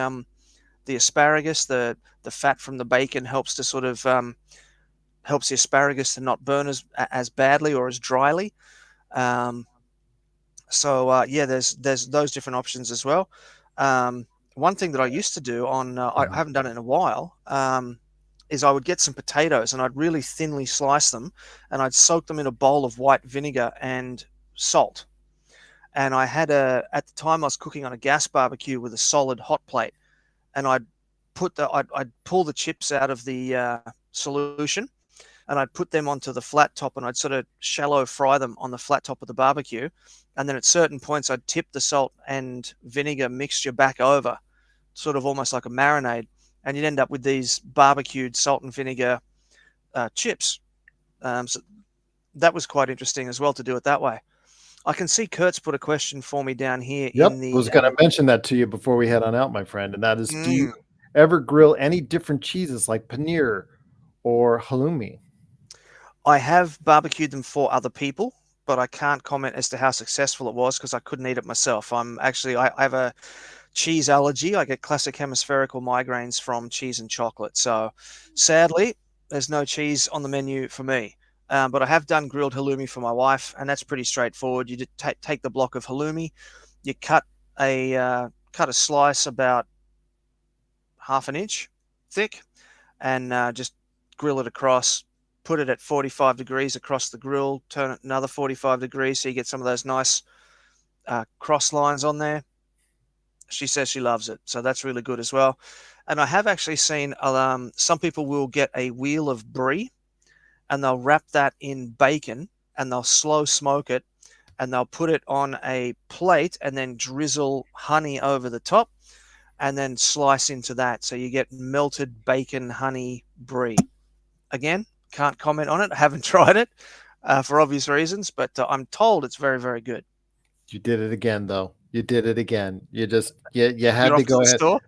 asparagus. The fat from the bacon helps to sort of helps the asparagus to not burn as badly or as dryly. Um, yeah, there's those different options as well. One thing that I used to do I Mhm. haven't done it in a while, is I would get some potatoes and I'd really thinly slice them, and I'd soak them in a bowl of white vinegar and salt. And I had at the time I was cooking on a gas barbecue with a solid hot plate, and I'd pull the chips out of the solution, and I'd put them onto the flat top, and I'd sort of shallow fry them on the flat top of the barbecue. And then at certain points, I'd tip the salt and vinegar mixture back over, sort of almost like a marinade. And you'd end up with these barbecued salt and vinegar chips. So that was quite interesting as well to do it that way. I can see Kurt's put a question for me down here Yep, in I the. was going to mention that to you before we head on out, my friend. And that is, do you Mm, ever grill any different cheeses like paneer or halloumi? I have barbecued them for other people, but I can't comment as to how successful it was because I couldn't eat it myself. I have a cheese allergy. I get classic hemispherical migraines from cheese and chocolate. So sadly, there's no cheese on the menu for me. But I have done grilled halloumi for my wife, and that's pretty straightforward. You just take the block of halloumi, you cut a slice about half an inch thick, and just grill it across. Put it at 45 degrees across the grill. Turn it another 45 degrees so you get some of those nice cross lines on there. She says she loves it, so that's really good as well. And I have actually seen some people will get a wheel of brie and they'll wrap that in bacon and they'll slow smoke it and they'll put it on a plate and then drizzle honey over the top and then slice into that. So you get melted bacon honey brie. Again, can't comment on it. I haven't tried it for obvious reasons, but I'm told it's very, very good. You did it again, though. You did it again. You had You're to off to go the ahead. store?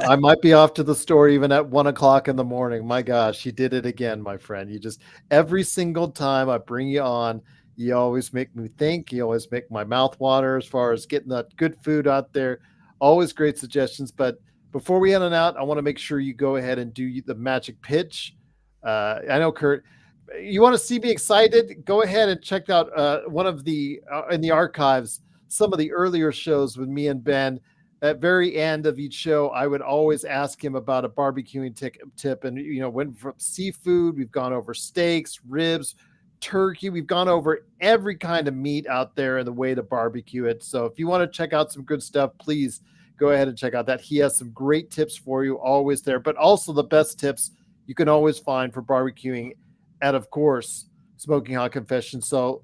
I might be off to the store even at 1 o'clock in the morning. My gosh, you did it again, my friend. You just every single time I bring you on, you always make me think. You always make my mouth water as far as getting that good food out there. Always great suggestions. But before we head on out, I want to make sure you go ahead and do the magic pitch. I know, Kurt, you want to see me excited? Go ahead and check out one of the in the archives some of the earlier shows with me and Ben. At very end of each show, I would always ask him about a barbecuing tip. And, went from seafood, we've gone over steaks, ribs, turkey. We've gone over every kind of meat out there and the way to barbecue it. So if you want to check out some good stuff, please go ahead and check out that. He has some great tips for you, always there, but also the best tips you can always find for barbecuing at, of course, Smoking Hot Confessions. So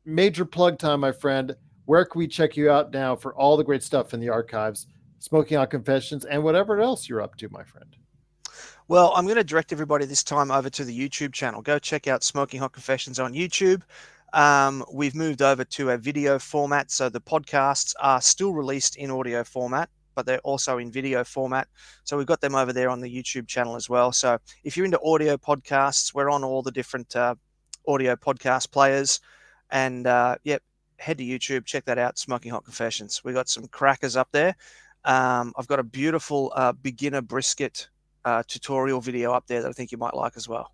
major plug time, my friend. Where can we check you out now for all the great stuff in the archives, Smoking Hot Confessions, and whatever else you're up to, my friend? Well, I'm going to direct everybody this time over to the YouTube channel. Go check out Smoking Hot Confessions on YouTube. We've moved over to a video format, so the podcasts are still released in audio format, but they're also in video format. So we've got them over there on the YouTube channel as well. So if you're into audio podcasts, we're on all the different audio podcast players. And head to YouTube, check that out, Smoking Hot Confessions. We got some crackers up there. I've got a beautiful beginner brisket tutorial video up there that I think you might like as well.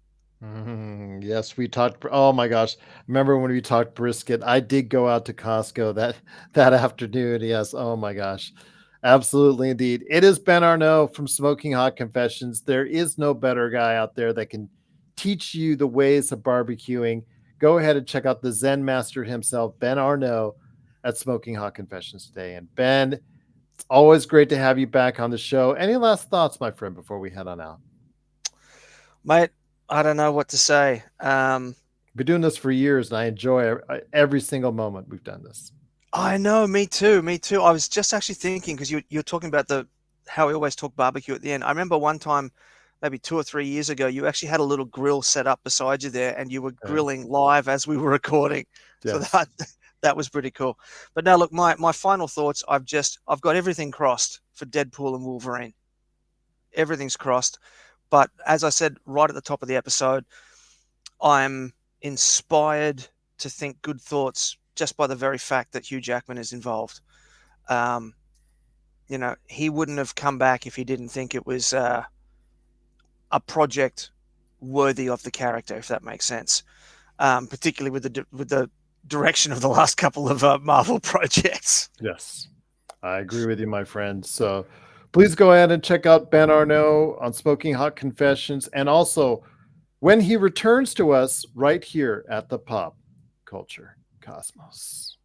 Yes, we talked. Oh my gosh. Remember when we talked brisket? I did go out to Costco that afternoon. Yes. Oh my gosh. Absolutely indeed. It is Ben Arnot from Smoking Hot Confessions. There is no better guy out there that can teach you the ways of barbecuing. Go ahead and check out the Zen master himself, Ben Arnot, at Smoking Hot Confessions today. And Ben, it's always great to have you back on the show. Any last thoughts, my friend, before we head on out? Mate, I don't know what to say. Been doing this for years, and I enjoy every single moment we've done this. I know, me too, me too. I was just actually thinking, because you're talking about how we always talk barbecue at the end. I remember one time, maybe 2 or 3 years ago, you actually had a little grill set up beside you there, and you were grilling live as we were recording. Yes. So that was pretty cool. But now, look, my final thoughts. I've got everything crossed for Deadpool and Wolverine. Everything's crossed. But as I said right at the top of the episode, I'm inspired to think good thoughts just by the very fact that Hugh Jackman is involved. He wouldn't have come back if he didn't think it was a project worthy of the character, if that makes sense. Particularly with the direction of the last couple of Marvel projects. Yes, I agree with you, my friend. So please go ahead and check out Ben Arnot on Smoking Hot Confessions, and also when he returns to us right here at the Pop Culture Cosmos.